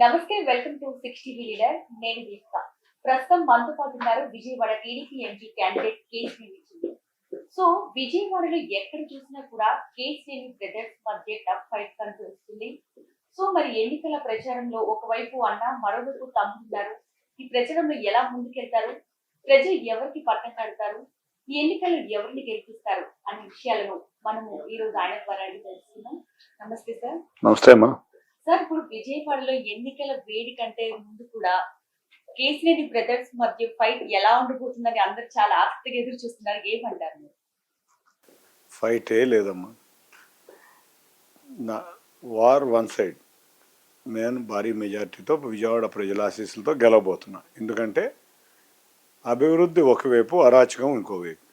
నమస్తే, welcome to 60 leader. నేను దీపిక. ప్రస్తుతం మనతో పాటు ఉన్నారు Vijayawada TDP MP candidate Kesineni చిన్ని. సో విజయవాడలో ఎక్కడ చూసినా కూడా కేశినేని బ్రదర్స్ మధ్య టఫ్ ఫైట్ కనిపిస్తుంది. సో మరి ఎన్నికల ప్రచారంలో ఒకవైపు అన్న, మరోవైపు తమ్ముడున్నారు. ఈ ప్రచారంలో ఎలా ముందుకెళ్తారు, ప్రజలు ఎవరికి పట్టం కడతారు, ఈ ఎన్నికల్లో ఎవరిని గెలిపిస్తారు అనే విషయాలను మనము ఈ రోజు ఆయన ద్వారా అడిగి తెలుసుకుందాం. నమస్తే సార్. నమస్తే అమ్మా. సార్, ఇప్పుడు విజయవాడలో ఎన్నికల వేడి కంటే ముందు కూడా కేశినేని బ్రదర్స్ మధ్య ఫైట్ ఎలా ఉండబోతుందని అందరు చాలా ఆసక్తిగా ఎదురు చూస్తున్నారు. ఏమంటారు మీరు? ఫైటే లేదమ్మా. నా వార్ వన్ సైడ్. నేను భారీ మెజార్టీతో విజయవాడ ప్రజల ఆశీస్సులతో గెలవబోతున్నా. ఎందుకంటే అభివృద్ధి ఒకవైపు, అరాచకం ఇంకోవైపు.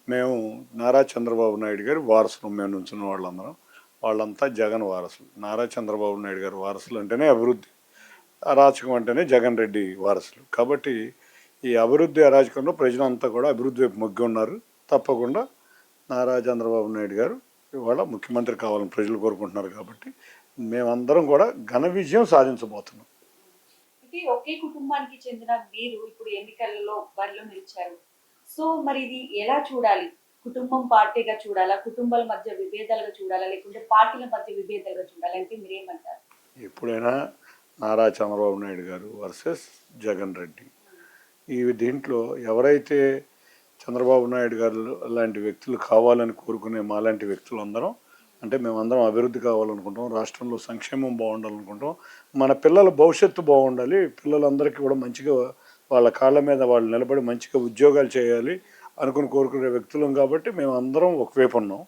మేము నారా చంద్రబాబు నాయుడు గారి వారసులు. మేము నుంచున్న వాళ్ళంతా జగన్ వారసులు. నారా చంద్రబాబు నాయుడు గారి వారసులు అంటేనే అభివృద్ధి, అరాచకం అంటేనే జగన్ రెడ్డి వారసులు. కాబట్టి ఈ అభివృద్ధి అరాచకంలో ప్రజలంతా కూడా అభివృద్ధి వైపు మొగ్గి ఉన్నారు. తప్పకుండా నారా చంద్రబాబు నాయుడు గారు ఇవాళ ముఖ్యమంత్రి కావాలని ప్రజలు కోరుకుంటున్నారు. కాబట్టి మేమందరం కూడా ఘన విజయం సాధించబోతున్నాం. ఇది ఒకే కుటుంబానికి చెందిన మీరు ఇప్పుడు ఎన్నికలలో బరిలో నిలిచారు. సో మరి ఇది ఎలా చూడాలి? కుటుంబం పార్టీగా చూడాలా, కుటుంబాల మధ్య విభేదాలుగా చూడాలా, లేకుంటే పార్టీల మధ్య విభేదాలుగా చూడాలా అంటే మీరేమంటారు? ఎప్పుడైనా నారా చంద్రబాబు నాయుడు గారు వర్సెస్ జగన్ రెడ్డి. దీంట్లో ఎవరైతే చంద్రబాబు నాయుడు గారు లాంటి వ్యక్తులు కావాలని కోరుకునే మాలాంటి వ్యక్తులు అందరం, అంటే మేమందరం అభివృద్ధి కావాలనుకుంటాం, రాష్ట్రంలో సంక్షేమం బాగుండాలనుకుంటాం, మన పిల్లల భవిష్యత్తు బాగుండాలి, పిల్లలందరికీ కూడా మంచిగా వాళ్ళ కాళ్ళ మీద వాళ్ళు నిలబడి మంచిగా ఉద్యోగాలు చేయాలి అనుకుని కోరుకునే వ్యక్తులం. కాబట్టి మేము అందరం ఒకవైపు ఉన్నాం.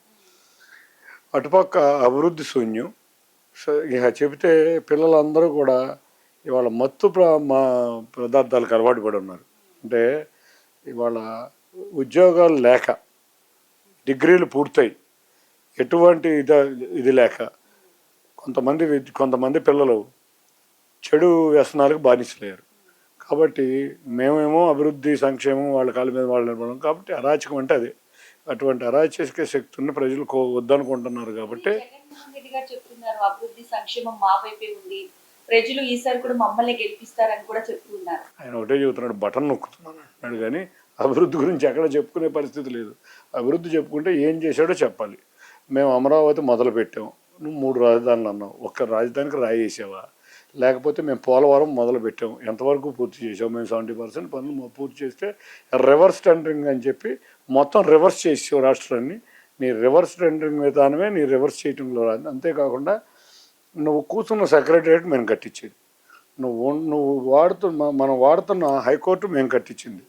అటుపక్క అభివృద్ధి శూన్యం. సో ఇక చెబితే పిల్లలందరూ కూడా ఇవాళ మత్తు పదార్థాలకు అలవాటు పడి ఉన్నారు. అంటే ఇవాళ ఉద్యోగాలు లేక, డిగ్రీలు పూర్తయి ఎటువంటి ఇది లేక కొంతమంది పిల్లలు చెడు వ్యసనాలకు బానిసలయ్యారు. కాబట్టి మేమేమో అభివృద్ధి సంక్షేమం వాళ్ళ కాళ్ళ మీద వాళ్ళు నిలబడడం. కాబట్టి అరాచకం అంటే అదే. అటువంటి అరాచక శక్తుల్ని ప్రజలు వద్దనుకుంటున్నారు. కాబట్టి జగన్మోహన్ రెడ్డి గారు చెప్తున్నారు అభివృద్ధి సంక్షేమం మా వైపే ఉంది, ప్రజలు ఈసారి కూడా మమ్మల్ని గెలిపిస్తారని కూడా చెప్తున్నారు. ఆయన ఒకటే చెబుతున్నాడు, బటన్ నొక్కుతున్నాను అంటున్నాడు. కానీ అభివృద్ధి గురించి ఎక్కడ చెప్పుకునే పరిస్థితి లేదు. అభివృద్ధి చెప్పుకుంటే ఏం చేశాడో చెప్పాలి. మేము అమరావతి మొదలు పెట్టాం, నువ్వు 3 రాజధానులు అన్నావు, ఒక్క రాజధానికి రాయి వేసావా? లేకపోతే మేము పోలవరం మొదలు పెట్టాం, ఎంతవరకు పూర్తి చేసాం? మేము 70% పనులు పూర్తి చేస్తే రివర్స్ టెండరింగ్ అని చెప్పి మొత్తం రివర్స్ చేసావు రాష్ట్రాన్ని. నీ రివర్స్ టెండరింగ్ విధానమే నీ రివర్స్ చేయటంలో రాదు. అంతేకాకుండా నువ్వు కూర్చున్న సెక్రటరియట్ మేము కట్టించేది, మనం వాడుతున్న హైకోర్టు మేము కట్టించింది,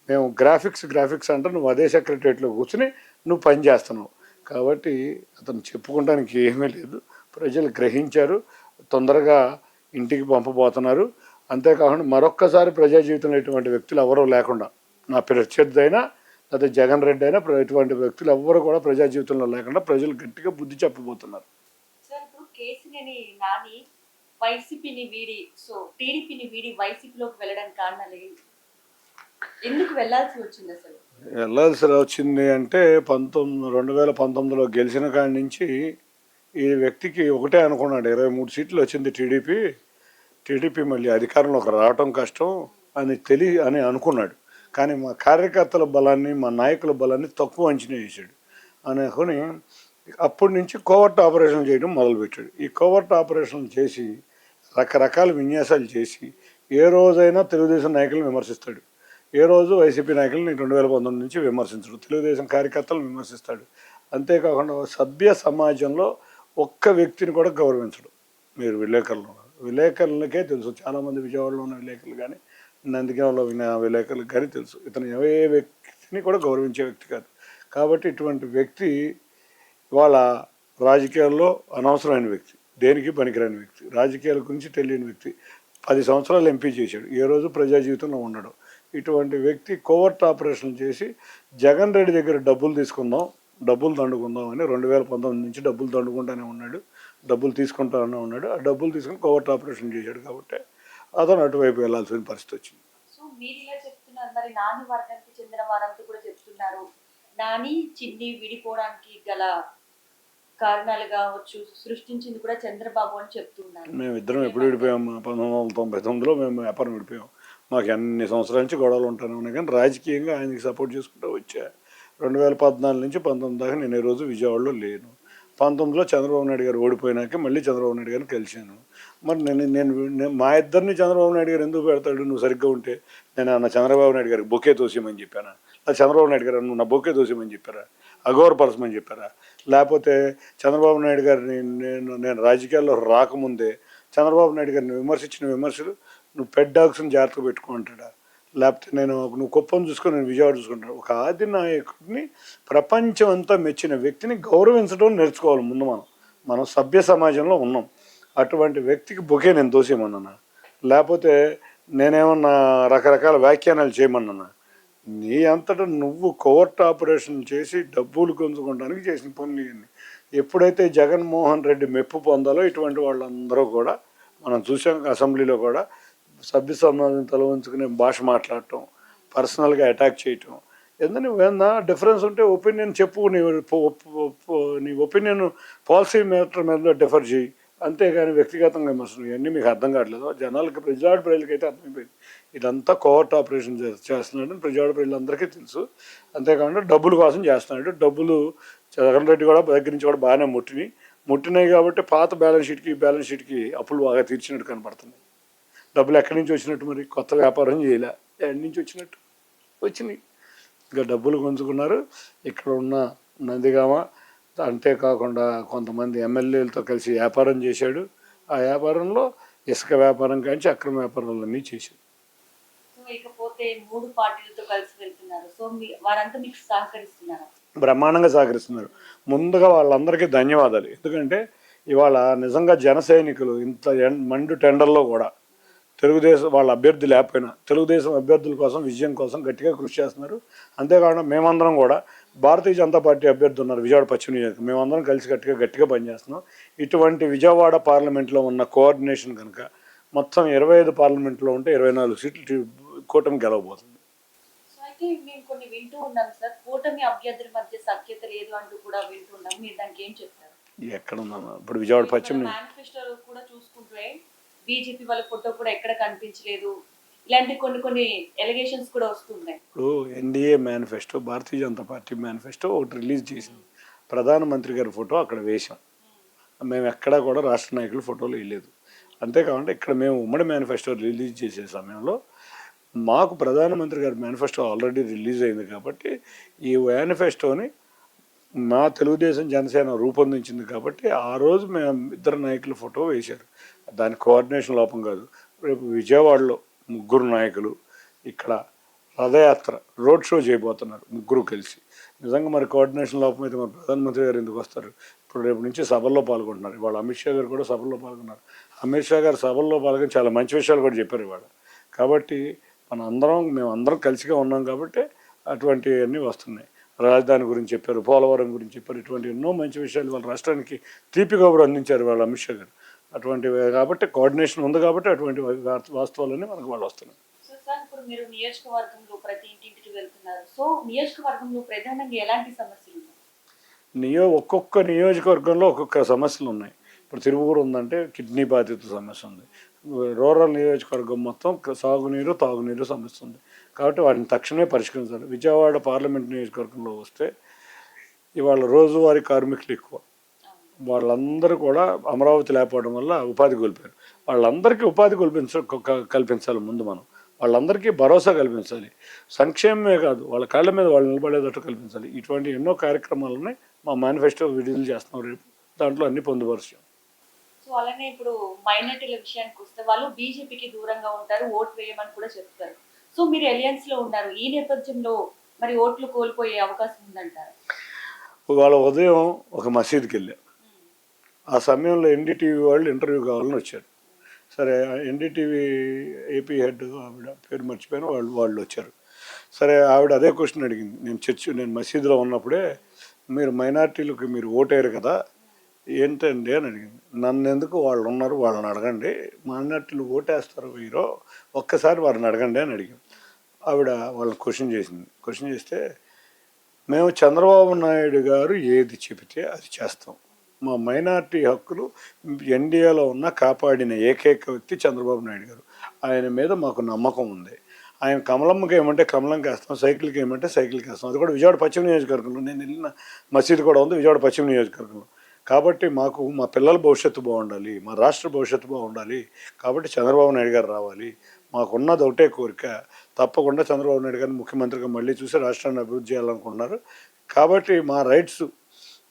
మేము గ్రాఫిక్స్ అంటే నువ్వు అదే సెక్రటరియట్లో కూర్చుని నువ్వు పని చేస్తున్నావు. కాబట్టి అతను చెప్పుకోవడానికి ఏమీ లేదు. ప్రజలు గ్రహించారు, తొందరగా ఇంటికి పంపబోతున్నారు. అంతేకాకుండా మరొక్కసారి ప్రజా జీవితంలో ఇటువంటి వ్యక్తులు ఎవరూ లేకుండా, నా ప్రత్యర్థి అయినా లేదా జగన్ రెడ్డి అయినా ఇటువంటి వ్యక్తులు ఎవరు కూడా ప్రజా జీవితంలో లేకుండా ప్రజలు గట్టిగా బుద్ధి చెప్పబోతున్నారు. సార్, ఇప్పుడు కేశినేని నాని వైసీపీని వీడి టీడీపీని వీడి వైసీపీలోకి వెళ్ళడం కారణాలు ఏంటి? ఎందుకు వెళ్ళాల్సి వచ్చింది? అసలు వెళ్ళాల్సి వచ్చింది అంటే 2019లో గెలిచిన కాడి నుంచి ఈ వ్యక్తికి ఒకటే అనుకున్నాడు, 23 సీట్లు వచ్చింది టీడీపీ మళ్ళీ అధికారంలోకి రావటం కష్టం అని అనుకున్నాడు. కానీ మా కార్యకర్తల బలాన్ని, మా నాయకుల బలాన్ని తక్కువ అంచనా వేసాడు అనుకుని అప్పటి నుంచి కోవర్ట్ ఆపరేషన్ చేయడం మొదలుపెట్టాడు. ఈ కోవర్ట్ ఆపరేషన్ చేసి రకరకాల విన్యాసాలు చేసి ఏ రోజైనా తెలుగుదేశం నాయకులను విమర్శిస్తాడు, ఏ రోజు వైసీపీ నాయకులను 2019 నుంచి విమర్శించడు, తెలుగుదేశం కార్యకర్తలను విమర్శిస్తాడు. అంతేకాకుండా సభ్య సమాజంలో ఒక్క వ్యక్తిని కూడా గౌరవించడు. మీరు విలేకరులకే తెలుసు, చాలామంది విజయవాడలో ఉన్న విలేకరులు కానీ, నందిగామలో ఉన్న విలేకరులకు కానీ తెలుసు, ఇతను ఏ వ్యక్తిని కూడా గౌరవించే వ్యక్తి కాదు. కాబట్టి ఇటువంటి వ్యక్తి ఇవాళ రాజకీయాల్లో అనవసరమైన వ్యక్తి, దేనికి పనికిరాని వ్యక్తి, రాజకీయాల గురించి తెలియని వ్యక్తి, 10 సంవత్సరాలు ఎంపీ చేశాడు, ఏ రోజు ప్రజా జీవితంలో ఉండడు. ఇటువంటి వ్యక్తి కోవర్ట్ ఆపరేషన్ చేసి జగన్ రెడ్డి దగ్గర డబ్బులు దండుకుందాం అని 2019 నుంచి డబ్బులు దండుకుంటానే ఉన్నాడు, డబ్బులు తీసుకుంటానే ఉన్నాడు. ఆ డబ్బులు తీసుకుని కోవర్ట్ ఆపరేషన్ చేశాడు. కాబట్టి అతను అటువైపు వెళ్ళాల్సిన పరిస్థితి వచ్చింది. సో మీరు ఇలా చెప్తున్నారు, మరి నాని వర్గానికి చెందిన వారంతా కూడా చెప్తున్నారు నాని చిన్ని విడిపోవడానికి గల కారణాలు కావచ్చు సృష్టించింది కూడా చంద్రబాబు అని చెప్తున్నారు. మేమిద్దరం ఎప్పుడు విడిపోయాము? 1999లో మేము వ్యాపారం విడిపోయాం. మాకు అన్ని సంవత్సరాల నుంచి గొడవలు ఉంటానే ఉన్నాయి, కానీ రాజకీయంగా ఆయనకి సపోర్ట్ చేసుకుంటూ వచ్చా. 2014 నుంచి 19 దాకా నేను ఈ రోజు విజయవాడలో లేను. 19లో చంద్రబాబు నాయుడు గారు ఓడిపోయినాక మళ్ళీ చంద్రబాబు నాయుడు గారిని కలిశాను. మరి మా ఇద్దరిని చంద్రబాబు నాయుడు గారు ఎందుకు పెడతాడు? నువ్వు సరిగ్గా ఉంటే నేను అన్న చంద్రబాబు నాయుడు గారికి బొకే తోసేయమని చెప్పాను. అది చంద్రబాబు నాయుడు గారు నువ్వు నా బొకే తోసేయమని చెప్పారా? అగౌరవపరచమని చెప్పారా? లేకపోతే చంద్రబాబు నాయుడు గారిని నేను రాజకీయాల్లో రాకముందే చంద్రబాబు నాయుడు గారిని విమర్శించిన విమర్శలు నువ్వు పెడ్ డాగ్స్ని జాగ్రత్తగా పెట్టుకుంటాడా? లేకపోతే నువ్వు కుప్పం చూసుకొని నేను విజయవాడ చూసుకుంటాను. ఒక ఆది నాయకుడిని ప్రపంచం అంతా మెచ్చిన వ్యక్తిని గౌరవించడం నేర్చుకోవాలి ముందు. మనం సభ్య సమాజంలో ఉన్నాం. అటువంటి వ్యక్తికి బొకే నేను దోసేయమన్నా, లేకపోతే నేనేమన్నా రకరకాల వ్యాఖ్యానాలు చేయమన్నా? నీ అంతటా నువ్వు కోర్టు ఆపరేషన్ చేసి డబ్బులు గుంజుకోవడానికి చేసిన పనులు ఇవన్నీ. ఎప్పుడైతే జగన్మోహన్ రెడ్డి మెప్పు పొందాలో ఇటువంటి వాళ్ళందరూ కూడా మనం చూసాం. అసెంబ్లీలో కూడా సభ్య సమాజం తల ఉంచుకునే భాష మాట్లాడటం, పర్సనల్గా అటాక్ చేయటం. ఎందుకు ఏమన్నా డిఫరెన్స్ ఉంటే ఒపీనియన్ చెప్పు, నీ ఒపీనియన్ పాలసీ మ్యాటర్ మీద డిఫర్ చేయి, అంతేగాని వ్యక్తిగతంగా విమర్శలు ఇవన్నీ మీకు అర్థం కావట్లేదు. జనాలకి ప్రజాడ ప్రజలకైతే అర్థమైపోయింది ఇదంతా కోవర్ట్ ఆపరేషన్ చేస్తున్నాడు. ప్రజాడ ప్రజలందరికీ తెలుసు. అంతేకాకుండా డబ్బుల కోసం చేస్తున్నాడు. డబ్బులు జగన్ రెడ్డి కూడా దగ్గర నుంచి కూడా బాగానే ముట్టినాయి కాబట్టి పాత బ్యాలెన్స్ షీట్కి అప్పులు బాగా తీర్చినట్టు కనపడుతున్నాయి. డబ్బులు ఎక్కడి నుంచి వచ్చినట్టు? మరి కొత్త వ్యాపారం చేయలే, ఎక్కడి నుంచి వచ్చినట్టు? వచ్చినాయి. ఇంకా డబ్బులు గుంజుకున్నారు. ఇక్కడ ఉన్న నందిగామ అంతేకాకుండా కొంతమంది ఎమ్మెల్యేలతో కలిసి వ్యాపారం చేశాడు. ఆ వ్యాపారంలో ఇసుక వ్యాపారం కానీ అక్రమ వ్యాపారాలన్నీ చేశాడు. ఇకపోతే 3 పార్టీలతో కలిసి వెళ్తున్నారు. సో వారంతా మీకు సహకరిస్తున్నారు? బ్రహ్మాండంగా సహకరిస్తున్నారు. ముందుగా వాళ్ళందరికీ ధన్యవాదాలు. ఎందుకంటే ఇవాళ నిజంగా జన సైనికులు ఇంత మండు టెండర్లో కూడా తెలుగుదేశం వాళ్ళ అభ్యర్థి లేకపోయినా తెలుగుదేశం అభ్యర్థుల కోసం విజయం కోసం గట్టిగా కృషి చేస్తున్నారు. అంతేకాకుండా మేమందరం కూడా భారతీయ జనతా పార్టీ అభ్యర్థి ఉన్నారు విజయవాడ పశ్చిమ నియోజకవర్గం, మేమందరం కలిసి గట్టిగా పనిచేస్తున్నాం. ఇటువంటి విజయవాడ పార్లమెంట్లో ఉన్న కోఆర్డినేషన్ కనుక మొత్తం 25 పార్లమెంట్లో ఉంటే 24 సీట్లు కూటమి గెలవబోతుంది. అయితే మేము కొన్ని వింటూ ఉన్నాం సార్, కూటమి అభ్యర్థుల మధ్య సఖ్యత లేదు అంటూ కూడా వింటున్నాం. మీరు దానికి ఏం చెప్తారు? ఎక్కడుందమ్మా ఇప్పుడు విజయవాడ పశ్చిమ మేనిఫెస్టోలో కూడా చూసుకుంటే బీజేపీ వాళ్ళ ఫోటో కూడా ఎక్కడ కనిపించలేదు, ఇలాంటి కొన్ని ఎలిగేషన్స్ కూడా వస్తున్నాయి. ఇప్పుడు NDA manifesto, Bharatiya Janata party manifesto ఒకటి రిలీజ్ చేసింది. ప్రధానమంత్రి గారి ఫోటో అక్కడ వేశాం. మేము ఎక్కడా కూడా రాష్ట్ర నాయకుల ఫోటోలు వేయలేదు. అంతేకాకుండా ఇక్కడ మేము ఉమ్మడి మేనిఫెస్టో రిలీజ్ చేసే సమయంలో మాకు ప్రధానమంత్రి గారి మేనిఫెస్టో ఆల్రెడీ రిలీజ్ అయింది కాబట్టి ఈ మేనిఫెస్టోని మా తెలుగుదేశం జనసేన రూపొందించింది కాబట్టి ఆ రోజు మేము ఇద్దరు నాయకుల ఫోటో వేశారు. దాని కోఆర్డినేషన్ లోపం కాదు. రేపు విజయవాడలో 3 నాయకులు ఇక్కడ రథయాత్ర రోడ్ షో చేయబోతున్నారు, 3 కలిసి. నిజంగా మరి కోఆర్డినేషన్ లోపం అయితే మరి ప్రధానమంత్రి గారు ఎందుకు వస్తారు? ఇప్పుడు రేపు నుంచి సభల్లో పాల్గొంటున్నారు. ఇవాళ అమిత్ షా గారు కూడా సభల్లో పాల్గొన్నారు. అమిత్ షా గారు సభల్లో పాల్గొని చాలా మంచి విషయాలు కూడా చెప్పారు ఇవాళ. కాబట్టి మేమందరం కలిసిగా ఉన్నాం కాబట్టి అటువంటివన్నీ వస్తున్నాయి. రాజధాని గురించి చెప్పారు, పోలవరం గురించి చెప్పారు. ఇటువంటి ఎన్నో మంచి విషయాలు వాళ్ళ రాష్ట్రానికి తీపి కబురు అందించారు వాళ్ళ అమిత్ షా గారు. అటువంటివి కాబట్టి కోఆర్డినేషన్ ఉంది కాబట్టి అటువంటి వాస్తవాలన్నీ మనకు వాళ్ళు వస్తున్నాయి. సార్ ఇప్పుడు మీరు నియోజకవర్గంలో ప్రతి ఇంటింటికి వెళ్తున్నారు. సో నియోజకవర్గంలో ప్రధానంగా ఎలాంటి సమస్యలు ఉన్నాయి? ఒక్కొక్క నియోజకవర్గంలో ఒక్కొక్క సమస్యలు ఉన్నాయి. ఇప్పుడు తిరువూరు ఉందంటే కిడ్నీ బాధిత సమస్య ఉంది. రూరల్ నియోజకవర్గం మొత్తం సాగునీరు తాగునీరు సమస్య ఉంది. కాబట్టి వాటిని తక్షణమే పరిష్కరించాలి. విజయవాడ పార్లమెంట్ నియోజకవర్గంలో వస్తే ఇవాళ రోజువారీ కార్మికులు ఎక్కువ. వాళ్ళందరూ కూడా అమరావతి లేకపోవడం వల్ల ఉపాధి కోల్పోయారు. వాళ్ళందరికీ ఉపాధి కల్పించాలి ముందు మనం. వాళ్ళందరికీ భరోసా కల్పించాలి. సంక్షేమమే కాదు, వాళ్ళ కాళ్ళ మీద వాళ్ళు నిలబడేటట్టు కల్పించాలి. ఇటువంటి ఎన్నో కార్యక్రమాలని మా మేనిఫెస్టో విడుదల చేస్తున్నాం. రేపు దాంట్లో అన్ని పొందుపరిచాం. సో అలానే ఇప్పుడు మైనార్టీల విషయానికి వస్తే వాళ్ళు బీజేపీకి దూరంగా ఉంటారు, ఓటు వేయమని కూడా చెప్తారు. సో మీరు అలయన్స్ లో ఉన్నారు, ఈ నేపథ్యంలో మరి ఓట్లు కోల్పోయే అవకాశం ఉందంటారు? వాళ్ళ ఉదయం ఒక మసీదుకి వెళ్ళా. ఆ సమయంలో ఎన్డీటీవీ వాళ్ళు ఇంటర్వ్యూ కావాలని వచ్చారు. సరే, ఎన్డీటీవీ ఏపీ హెడ్ ఆవిడ పేరు మర్చిపోయిన వాళ్ళు వచ్చారు. సరే, ఆవిడ అదే క్వశ్చన్ అడిగింది. నేను మసీదులో ఉన్నప్పుడే మీరు మైనార్టీలకు మీరు ఓటేరు కదా ఏంటండి అని అడిగింది. నన్ను ఎందుకు, వాళ్ళు ఉన్నారు వాళ్ళని అడగండి, మైనార్టీలు ఓటేస్తారు మీరు, ఒక్కసారి వారిని అడగండి అని అడిగాం. ఆవిడ వాళ్ళని క్వశ్చన్ చేస్తే మేము చంద్రబాబు నాయుడు గారు ఏది చెబితే అది చేస్తాం, మా మైనారిటీ హక్కులు ఎన్డీఏలో ఉన్న కాపాడిన ఏకైక వ్యక్తి చంద్రబాబు నాయుడు గారు. ఆయన మీద మాకు నమ్మకం ఉంది. ఆయన కమలమ్మకి ఏమంటే కమలంకి వేస్తాం, సైకిల్కి ఏమంటే సైకిల్కి వేస్తాం. అది కూడా విజయవాడ పశ్చిమ నియోజకవర్గంలో నేను వెళ్ళిన మసీదు కూడా ఉంది విజయవాడ పశ్చిమ నియోజకవర్గంలో. కాబట్టి మాకు మా పిల్లల భవిష్యత్తు బాగుండాలి, మా రాష్ట్ర భవిష్యత్తు బాగుండాలి. కాబట్టి చంద్రబాబు నాయుడు గారు రావాలి. మాకున్నది ఒకటే కోరిక, తప్పకుండా చంద్రబాబు నాయుడు గారిని ముఖ్యమంత్రిగా మళ్ళీ చూసి రాష్ట్రాన్ని అభివృద్ధి చేయాలనుకుంటున్నారు. కాబట్టి మా రైట్స్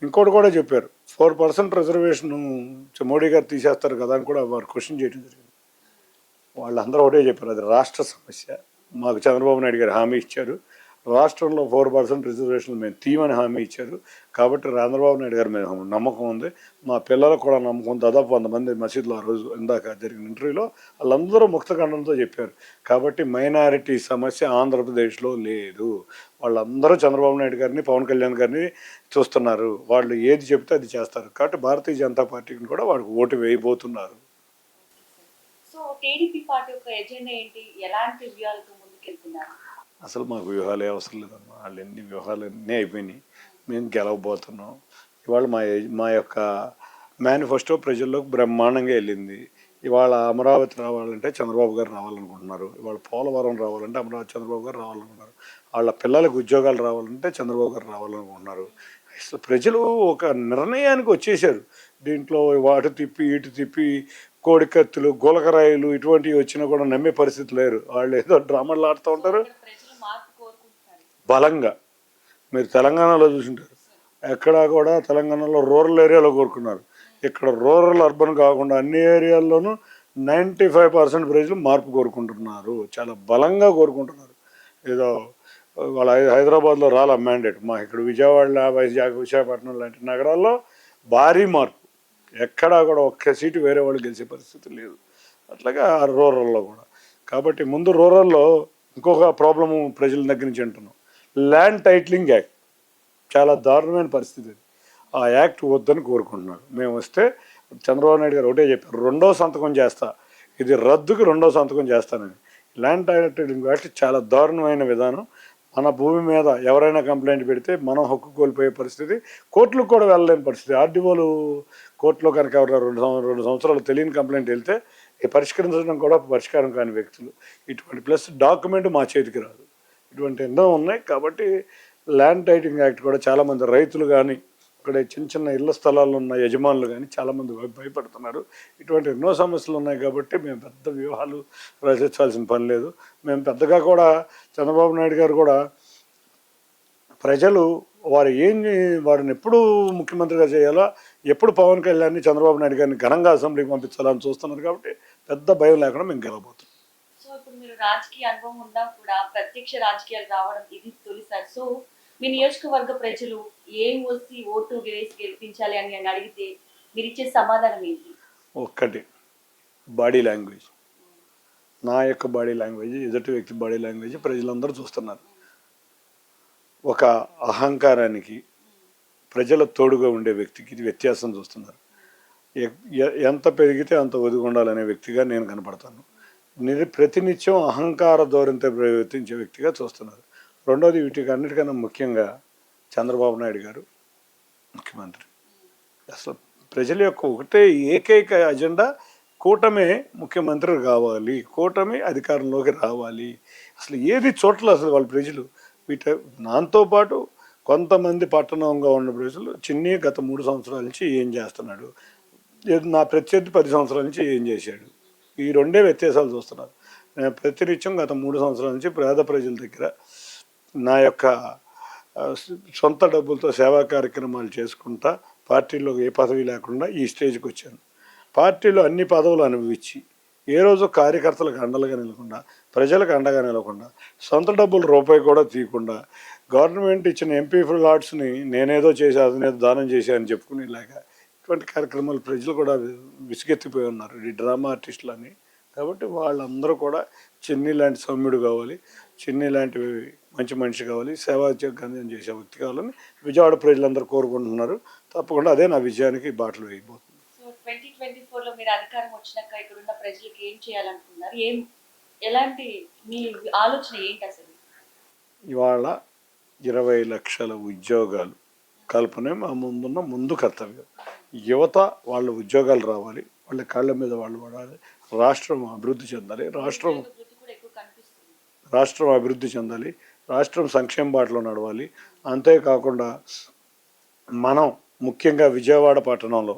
ఇంకోటి కూడా చెప్పారు, 4% రిజర్వేషన్ మోడీ గారు తీసేస్తారు కదా అని కూడా వారు క్వశ్చన్ చేయడం జరిగింది. వాళ్ళందరూ ఒకటే చెప్పారు, అది రాష్ట్ర సమస్య. మాకు చంద్రబాబు నాయుడు గారు హామీ ఇచ్చారు, రాష్ట్రంలో 4% రిజర్వేషన్లు మేము తీయమని హామీ ఇచ్చారు. కాబట్టి చంద్రబాబు నాయుడు గారి మీద నమ్మకం ఉంది, మా పిల్లలకు కూడా నమ్మకం. దాదాపు 100 మంది మసీదులో ఆ రోజు ఇందాక జరిగిన ఇంటర్వ్యూలో వాళ్ళందరూ ముక్తఖండంతో చెప్పారు. కాబట్టి మైనారిటీ సమస్య ఆంధ్రప్రదేశ్లో లేదు. వాళ్ళందరూ చంద్రబాబు నాయుడు గారిని, పవన్ కళ్యాణ్ గారిని చూస్తున్నారు. వాళ్ళు ఏది చెప్తే అది చేస్తారు. కాబట్టి భారతీయ జనతా పార్టీని కూడా వాళ్ళకి ఓటు వేయబోతున్నారు. సో టీడీపీ పార్టీ యొక్క ఎజెండా ఏంటి? ఎలాంటి వ్యూహాలతో ముందుకెళ్తున్నారు? అసలు మాకు వ్యూహాలే అవసరం లేదమ్మా. వాళ్ళు ఎన్ని వ్యూహాలు అన్నీ అయిపోయినాయి. మేము గెలవబోతున్నాం. ఇవాళ మా యొక్క మేనిఫెస్టో ప్రజల్లోకి బ్రహ్మాండంగా వెళ్ళింది. ఇవాళ అమరావతి రావాలంటే చంద్రబాబు గారు రావాలనుకుంటున్నారు. ఇవాళ పోలవరం రావాలంటే అమరావతి చంద్రబాబు గారు రావాలనుకుంటున్నారు. వాళ్ళ పిల్లలకు ఉద్యోగాలు రావాలంటే చంద్రబాబు గారు రావాలనుకుంటున్నారు. అసలు ప్రజలు ఒక నిర్ణయానికి వచ్చేసారు. దీంట్లో అటు తిప్పి ఇటు తిప్పి కోడికత్తులు, గోలకరాయిలు ఇటువంటివి వచ్చినా కూడా నమ్మే పరిస్థితి లేరు. వాళ్ళు ఏదో డ్రామాలు ఆడుతూ ఉంటారు ప్రజలు మార్పు కోరుకుంటున్నారు బలంగా. మీరు తెలంగాణలో చూసుంటారు, ఎక్కడా కూడా తెలంగాణలో రూరల్ ఏరియాలో కోరుకున్నారు. ఇక్కడ రూరల్ అర్బన్ కాకుండా అన్ని ఏరియాల్లోనూ 95% ప్రజలు మార్పు కోరుకుంటున్నారు, చాలా బలంగా కోరుకుంటున్నారు. ఏదో వాళ్ళ హైదరాబాద్లో రాలా మ్యాండేట్, మా ఇక్కడ విజయవాడ, వైజాగ్, విశాఖపట్నం లాంటి నగరాల్లో భారీ మార్పు. ఎక్కడా కూడా ఒక్క సీటు వేరే వాళ్ళు గెలిచే పరిస్థితి లేదు. అట్లాగా రూరల్లో కూడా. కాబట్టి ముందు రూరల్లో ఇంకొక ప్రాబ్లము ప్రజల దగ్గర నుంచి అంటున్నాం, ల్యాండ్ టైటిలింగ్ యాక్ట్ చాలా దారుణమైన పరిస్థితి. ఆ యాక్ట్ వద్దని కోరుకుంటున్నారు. మేము వస్తే చంద్రబాబు నాయుడు గారు ఒకటే చెప్పారు, 2వ సంతకం చేస్తా, ఇది రద్దుకి 2వ సంతకం చేస్తానని. ల్యాండ్ టైటిలింగ్ యాక్ట్ చాలా దారుణమైన విధానం. మన భూమి మీద ఎవరైనా కంప్లైంట్ పెడితే మనం హక్కు కోల్పోయే పరిస్థితి, కోర్టులకు కూడా వెళ్ళలేని పరిస్థితి. ఆర్డీఓలు కోర్టులో కనుక ఎవరైనా 2 సంవత్సరాలు తెలియని కంప్లైంట్ వెళ్తే పరిష్కరించడం కూడా పరిష్కారం కాని వ్యక్తులు. ఇటువంటి ప్లస్ డాక్యుమెంట్ మా చేతికి రాదు, ఇటువంటి ఎన్నో ఉన్నాయి. కాబట్టి ల్యాండ్ టైటిలింగ్ యాక్ట్ కూడా చాలామంది రైతులు కానీ, ఇక్కడ చిన్న చిన్న ఇళ్ల స్థలాల్లో ఉన్న యజమానులు కానీ చాలామంది భయపడుతున్నారు. ఇటువంటి ఎన్నో సమస్యలు ఉన్నాయి. కాబట్టి మేము పెద్ద వ్యూహాలు రచించాల్సిన పని లేదు. మేము పెద్దగా కూడా చంద్రబాబు నాయుడు గారు కూడా ప్రజలు వారిని ఎప్పుడు ముఖ్యమంత్రిగా చేయాలో, ఎప్పుడు పవన్ కళ్యాణ్ని, చంద్రబాబు నాయుడు గారిని ఘనంగా అసెంబ్లీకి పంపించాలని చూస్తున్నారు. కాబట్టి పెద్ద భయం లేకుండా మేము గెలవబోతున్నాం. సో ఇప్పుడు మీరు రాజకీయ అనుభవం ఉన్నా కూడా ప్రత్యక్ష రాజకీయాలు రావడం ఇది తొలిసారి. సో మీ నియోజకవర్గ ప్రజలు ఏం వచ్చి ఓటు వేసి గెలిపించాలి అని అడిగితే మీరు ఇచ్చే సమాధానం ఏంటి? ఒక్కటి, బాడీ లాంగ్వేజ్. నా యొక్క బాడీ లాంగ్వేజ్, ఎదుటి వ్యక్తి బాడీ లాంగ్వేజ్ ప్రజలందరూ చూస్తున్నారు. ఒక అహంకారానికి ప్రజల తోడుగా ఉండే వ్యక్తికి ఇది వ్యత్యాసం చూస్తున్నారు. ఎంత పెరిగితే అంత ఒదిగి ఉండాలనే వ్యక్తిగా నేను కనపడతాను. ప్రతినిత్యం అహంకార ధోరణితో ప్రవర్తించే వ్యక్తిగా చూస్తున్నారు. రెండోది, వీటికి అన్నిటికన్నా ముఖ్యంగా చంద్రబాబు నాయుడు గారు ముఖ్యమంత్రి. అసలు ప్రజల యొక్క ఒకటే ఏకైక అజెండా, కూటమే ముఖ్యమంత్రి కావాలి, కూటమి అధికారంలోకి రావాలి. అసలు ఏది చోట్ల అసలు వాళ్ళ ప్రజలు దాంతో పాటు కొంతమంది పట్టణంగా ఉన్న ప్రజలు చిన్ని గత 3 సంవత్సరాల నుంచి ఏం చేస్తున్నాడు, నా ప్రత్యర్థి 10 సంవత్సరాల నుంచి ఏం చేశాడు, ఈ రెండే వ్యత్యాసాలు చూస్తున్నారు. నేను ప్రతినిత్యం గత 3 సంవత్సరాల నుంచి పేద ప్రజల దగ్గర నా యొక్క సొంత డబ్బులతో సేవా కార్యక్రమాలు చేసుకుంటా పార్టీలో ఏ పదవి లేకుండా ఈ స్టేజ్కి వచ్చాను. పార్టీలో అన్ని పదవులు అనుభవించి ఏ రోజు కార్యకర్తలకు అండలుగా నిలకుండా, ప్రజలకు అండగా నిలకుండా, సొంత డబ్బులు రూపాయి కూడా తీయకుండా, గవర్నమెంట్ ఇచ్చిన ఎంపీ ఫ్లాట్స్ని నేనేదో చేసి అదనేదో దానం చేశానని చెప్పుకునేలాగా ఇటువంటి కార్యక్రమాలు ప్రజలు కూడా విసుగెత్తిపోయి ఉన్నారు, ఈ డ్రామా ఆర్టిస్టులని. కాబట్టి వాళ్ళందరూ కూడా చిన్ని లాంటి సౌమ్యుడు కావాలి, చిన్ని లాంటి మంచి మనిషి కావాలి, సేవా గంధం చేసే వ్యక్తి కావాలని విజయవాడ ప్రజలందరూ కోరుకుంటున్నారు. తప్పకుండా అదే నా విజయానికి బాటలు వేయబోతుంది. సో 2024లో మీరు అధికారం వచ్చినాక ఇక్కడ ఉన్న ప్రజలకు ఏం చేయాలనుకున్నారు? ఎలాంటి మీ ఆలోచన ఏంటి అసలు? ఇవాళ 20 లక్షల ఉద్యోగాలు కల్పనే మా ముందు కర్తవ్యం. యువత వాళ్ళ ఉద్యోగాలు రావాలి, వాళ్ళ కాళ్ళ మీద వాళ్ళు పడాలి, రాష్ట్రం అభివృద్ధి చెందాలి, రాష్ట్రం వృద్ధి కూడా ఎక్కువ కనిపిస్తుంది. రాష్ట్రం అభివృద్ధి చెందాలి, రాష్ట్రం సంక్షేమ బాటలో నడవాలి. అంతేకాకుండా మనం ముఖ్యంగా విజయవాడ పట్టణంలో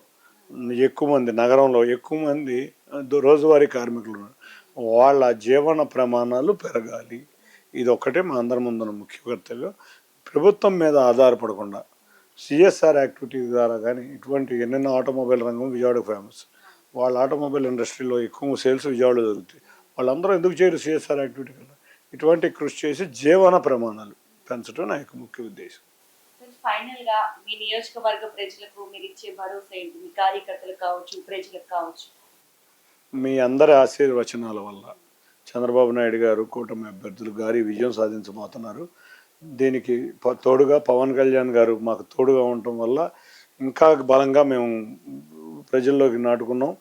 ఎక్కువ మంది, నగరంలో ఎక్కువ మంది రోజువారీ కార్మికులు ఉన్నారు. వాళ్ళ జీవన ప్రమాణాలు పెరగాలి. ఇది ఒక్కటే మా అందరి ముందున్న ముఖ్య కర్తవ్యం. ప్రభుత్వం మీద ఆధారపడకుండా సిఎస్ఆర్ యాక్టివిటీ ద్వారా కానీ ఇటువంటి ఎన్నెన్నో ఆటోమొబైల్ రంగం విజయవాడ ఫేమస్. వాళ్ళ ఆటోమొబైల్ ఇండస్ట్రీలో ఎక్కువ సేల్స్ విజయవాడలో జరుగుతాయి. వాళ్ళందరూ ఎందుకు చేయరు సిఎస్ఆర్ యాక్టివిటీ కన్నా? ఇటువంటి కృషి చేసి జీవన ప్రమాణాలు పెంచడం నా యొక్క ముఖ్య ఉద్దేశం. ఫైనల్ గా మీ నియోజకవర్గ ప్రజలకు మీరు ఇచ్చే భరోసా ఏంటి? మీ కార్యకర్తలకు కావచ్చు, ప్రజలకు కావచ్చు. మీ అందరి ఆశీర్వచనాల వల్ల చంద్రబాబు నాయుడు గారు కూటమి అభ్యర్థులు గారి విజయం సాధించబోతున్నారు. దీనికి తోడుగా పవన్ కళ్యాణ్ గారు మాకు తోడుగా ఉండటం వల్ల ఇంకా బలంగా మేము ప్రజల్లోకి నాటుకున్నాం.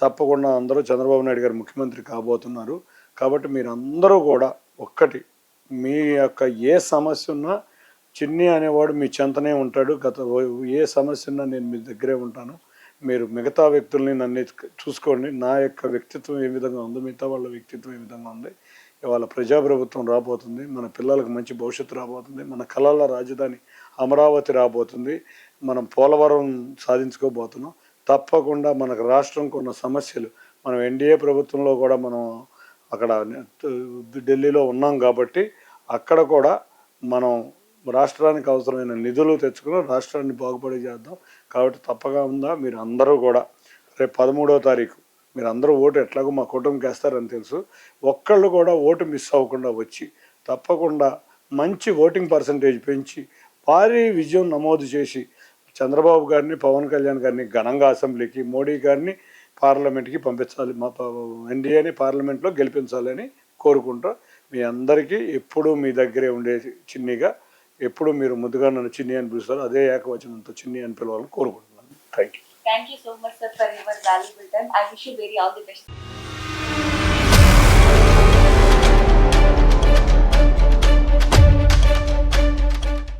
తప్పకుండా అందరూ చంద్రబాబు నాయుడు గారు ముఖ్యమంత్రి కాబోతున్నారు. కాబట్టి మీరు అందరూ కూడా ఒక్కటి, మీ యొక్క ఏ సమస్య ఉన్నా చిన్ని అనేవాడు మీ చెంతనే ఉంటాడు. ఏ సమస్య ఉన్నా నేను మీ దగ్గరే ఉంటాను. మీరు మిగతా వ్యక్తుల్ని నన్ను చూసుకోండి. నా యొక్క వ్యక్తిత్వం ఏ విధంగా ఉందో మిగతా వాళ్ళ వ్యక్తిత్వం ఏ విధంగా ఉంది. ఇవాళ ప్రజాప్రభుత్వం రాబోతుంది, మన పిల్లలకు మంచి భవిష్యత్తు రాబోతుంది, మన కళల రాజధాని అమరావతి రాబోతుంది, మనం పోలవరం సాధించుకోబోతున్నాం. తప్పకుండా మనకు రాష్ట్రంకు ఉన్న సమస్యలు, మనం ఎన్డీఏ ప్రభుత్వంలో కూడా మనం అక్కడ ఢిల్లీలో ఉన్నాం కాబట్టి అక్కడ కూడా మనం రాష్ట్రానికి అవసరమైన నిధులు తెచ్చుకుని రాష్ట్రాన్ని బాగుపడి చేద్దాం. కాబట్టి తప్పగా ఉందా మీరు అందరూ కూడా రేపు 13వ తారీఖు మీరు అందరూ ఓటు ఎట్లాగో మా కుటుంబంకి వేస్తారని తెలుసు. ఒక్కళ్ళు కూడా ఓటు మిస్ అవ్వకుండా వచ్చి తప్పకుండా మంచి ఓటింగ్ పర్సంటేజ్ పెంచి భారీ విజయం నమోదు చేసి చంద్రబాబు గారిని, పవన్ కళ్యాణ్ గారిని ఘనంగా అసెంబ్లీకి, మోడీ గారిని పార్లమెంట్కి పంపించాలి, మా ఎన్డీఏని పార్లమెంట్లో గెలిపించాలని కోరుకుంటూ మీ అందరికీ ఎప్పుడూ మీ దగ్గరే ఉండే చిన్నిగా, ఎప్పుడు మీరు ముందుగా నన్ను చిన్ని అని పిలుస్తారు, అదే ఏకవచనంతో చిన్ని అని పిలవాలని కోరుకుంటున్నాను. Thank you. Thank you so much, sir, for your valuable time. I wish you very all the best.